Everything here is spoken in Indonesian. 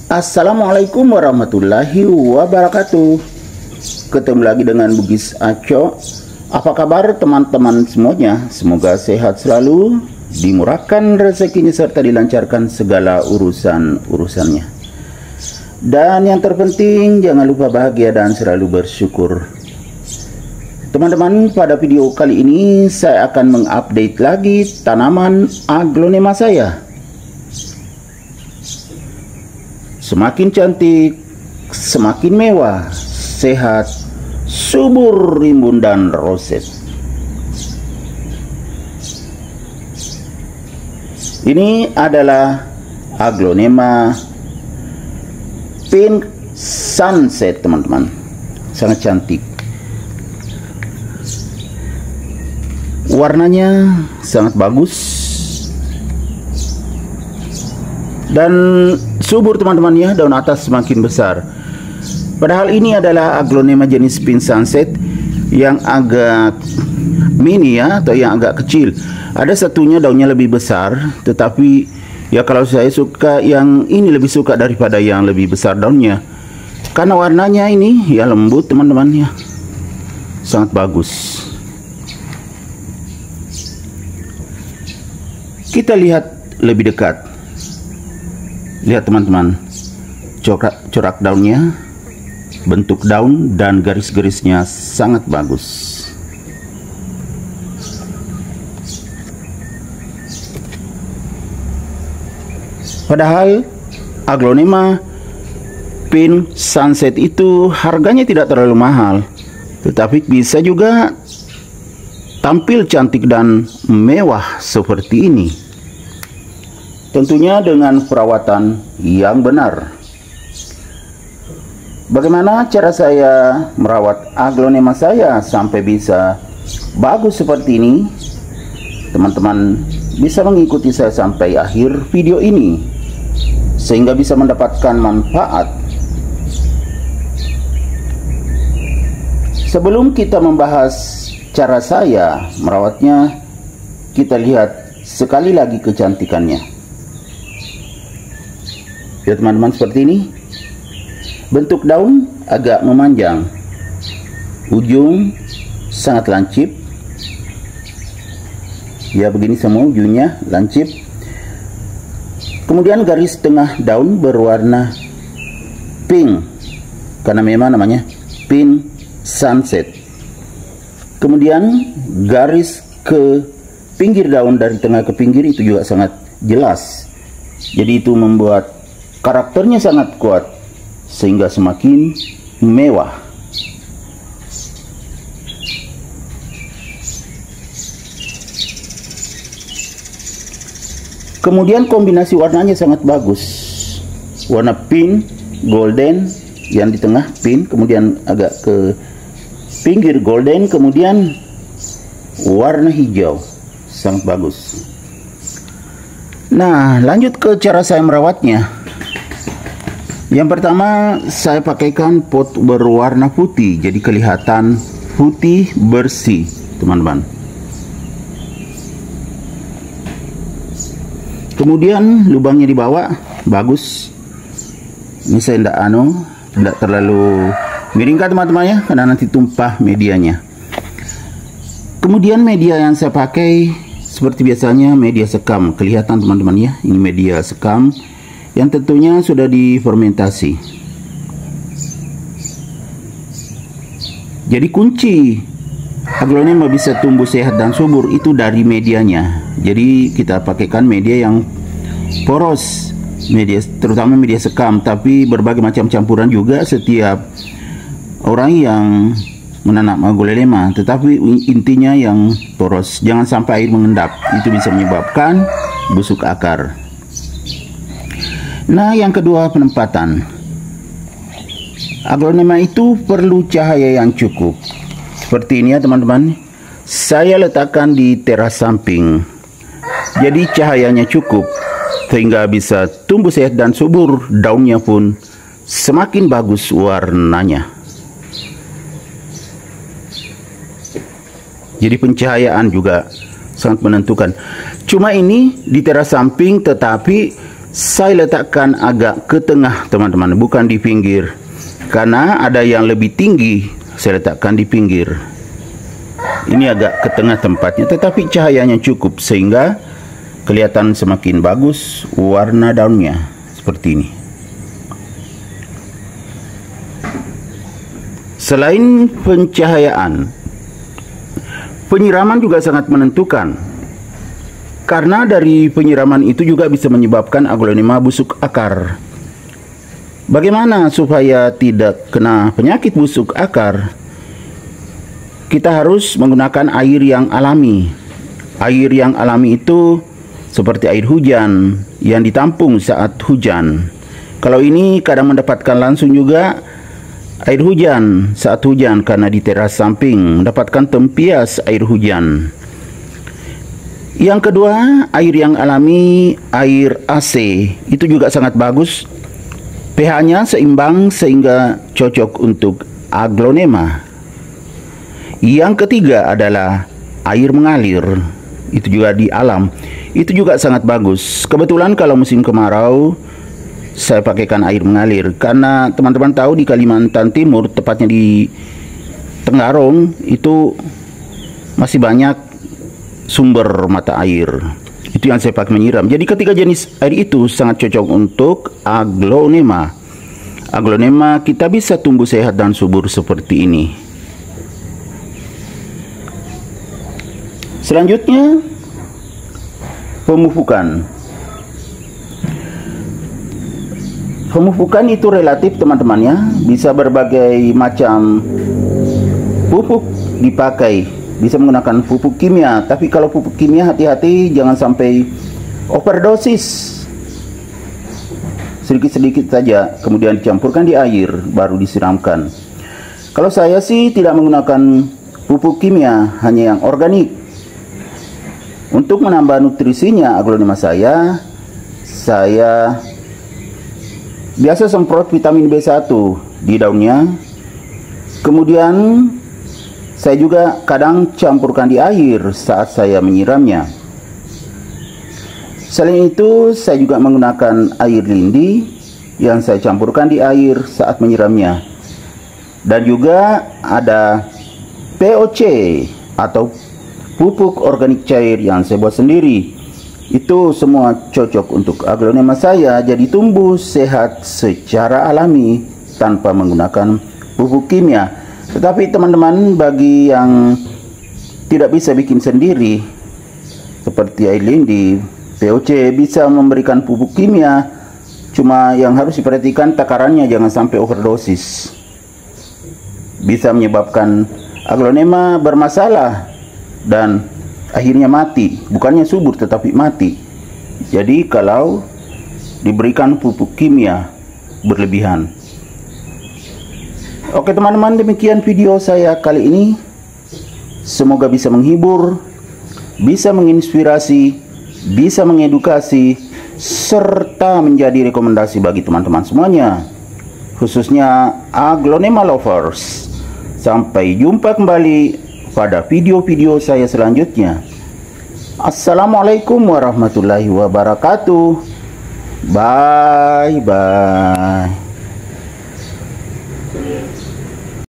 Assalamualaikum warahmatullahi wabarakatuh. Ketemu lagi dengan Bugis Aco. Apa kabar teman-teman semuanya? Semoga sehat selalu, dimurahkan rezekinya serta dilancarkan segala urusannya. Dan yang terpenting jangan lupa bahagia dan selalu bersyukur. Teman-teman, pada video kali ini saya akan mengupdate lagi tanaman aglonema saya. Semakin cantik, semakin mewah, sehat, subur, rimbun, dan roset. Ini adalah aglonema pink sunset, teman-teman. Sangat cantik. Warnanya sangat bagus dan subur, teman-teman ya. Daun atas semakin besar. Padahal ini adalah aglonema jenis pink sunset yang agak mini ya, atau yang agak kecil. Ada satunya daunnya lebih besar, tetapi ya kalau saya suka yang ini, lebih suka daripada yang lebih besar daunnya, karena warnanya ini ya lembut, teman-teman ya, sangat bagus. Kita lihat lebih dekat. Lihat teman-teman, corak daunnya, bentuk daun dan garis-garisnya sangat bagus. Padahal aglonema pink sunset itu harganya tidak terlalu mahal, tetapi bisa juga tampil cantik dan mewah seperti ini. Tentunya dengan perawatan yang benar. Bagaimana cara saya merawat aglonema saya sampai bisa bagus seperti ini? Teman-teman bisa mengikuti saya sampai akhir video ini, sehingga bisa mendapatkan manfaat. Sebelum kita membahas cara saya merawatnya, kita lihat sekali lagi kecantikannya. Ya teman-teman, seperti ini. Bentuk daun agak memanjang, ujung sangat lancip. Ya begini semua ujungnya lancip. Kemudian garis tengah daun berwarna pink, karena memang namanya pink sunset. Kemudian garis ke pinggir daun, dari tengah ke pinggir itu juga sangat jelas. Jadi itu membuat karakternya sangat kuat, sehingga semakin mewah. Kemudian kombinasi warnanya sangat bagus. Warna pink, golden, yang di tengah pink, kemudian agak ke pinggir golden, kemudian warna hijau. Sangat bagus. Nah, lanjut ke cara saya merawatnya. Yang pertama, saya pakaikan pot berwarna putih, jadi kelihatan putih bersih, teman-teman. Kemudian lubangnya dibawa bagus. Ini saya tidak terlalu miringkan, teman-teman ya, karena nanti tumpah medianya. Kemudian media yang saya pakai seperti biasanya media sekam. Kelihatan teman-teman ya, ini media sekam yang tentunya sudah difermentasi. Jadi kunci aglonema bisa tumbuh sehat dan subur itu dari medianya. Jadi kita pakaikan media yang poros, media terutama media sekam, tapi berbagai macam campuran juga setiap orang yang menanam aglonema, tetapi intinya yang poros. Jangan sampai air mengendap, itu bisa menyebabkan busuk akar. Nah, yang kedua, penempatan. Aglonema itu perlu cahaya yang cukup. Seperti ini ya teman-teman. Saya letakkan di teras samping. Jadi cahayanya cukup sehingga bisa tumbuh sehat dan subur. Daunnya pun semakin bagus warnanya. Jadi pencahayaan juga sangat menentukan. Cuma ini di teras samping, tetapi Saya letakkan agak ke tengah teman-teman, bukan di pinggir. Karena ada yang lebih tinggi, saya letakkan di pinggir. Ini agak ke tengah tempatnya, tetapi cahayanya cukup sehingga kelihatan semakin bagus warna daunnya seperti ini. Selain pencahayaan, penyiraman juga sangat menentukan. Karena dari penyiraman itu juga bisa menyebabkan aglonema busuk akar. Bagaimana supaya tidak kena penyakit busuk akar? Kita harus menggunakan air yang alami. Air yang alami itu seperti air hujan yang ditampung saat hujan. Kalau ini kadang mendapatkan langsung juga air hujan saat hujan karena di teras samping mendapatkan tempias air hujan. Yang kedua, air yang alami, air AC, itu juga sangat bagus. pH-nya seimbang sehingga cocok untuk aglonema. Yang ketiga adalah air mengalir, itu juga di alam, itu juga sangat bagus. Kebetulan kalau musim kemarau, saya pakaikan air mengalir. Karena teman-teman tahu di Kalimantan Timur, tepatnya di Tenggarong, itu masih banyak sumber mata air. Itu yang saya pakai menyiram. Jadi ketiga jenis air itu sangat cocok untuk aglonema. Aglonema kita bisa tumbuh sehat dan subur seperti ini. Selanjutnya, pemupukan. Pemupukan itu relatif teman-teman ya. Bisa berbagai macam pupuk dipakai. Bisa menggunakan pupuk kimia, tapi kalau pupuk kimia hati-hati jangan sampai overdosis. Sedikit-sedikit saja, kemudian dicampurkan di air, baru disiramkan. Kalau saya sih tidak menggunakan pupuk kimia, hanya yang organik. Untuk menambah nutrisinya aglonema saya biasa semprot vitamin B1 di daunnya. Kemudian saya juga kadang campurkan di air saat saya menyiramnya. Selain itu, saya juga menggunakan air lindi yang saya campurkan di air saat menyiramnya. Dan juga ada POC atau pupuk organik cair yang saya buat sendiri. Itu semua cocok untuk aglonema saya, jadi tumbuh sehat secara alami tanpa menggunakan pupuk kimia. Tetapi teman-teman, bagi yang tidak bisa bikin sendiri seperti air lindi, POC, bisa memberikan pupuk kimia. Cuma yang harus diperhatikan takarannya jangan sampai overdosis. Bisa menyebabkan aglonema bermasalah dan akhirnya mati. Bukannya subur tetapi mati. Jadi kalau diberikan pupuk kimia berlebihan. Oke teman-teman, demikian video saya kali ini. Semoga bisa menghibur, bisa menginspirasi, bisa mengedukasi, serta menjadi rekomendasi bagi teman-teman semuanya, khususnya aglonema lovers. Sampai jumpa kembali pada video-video saya selanjutnya. Assalamualaikum warahmatullahi wabarakatuh. Bye bye.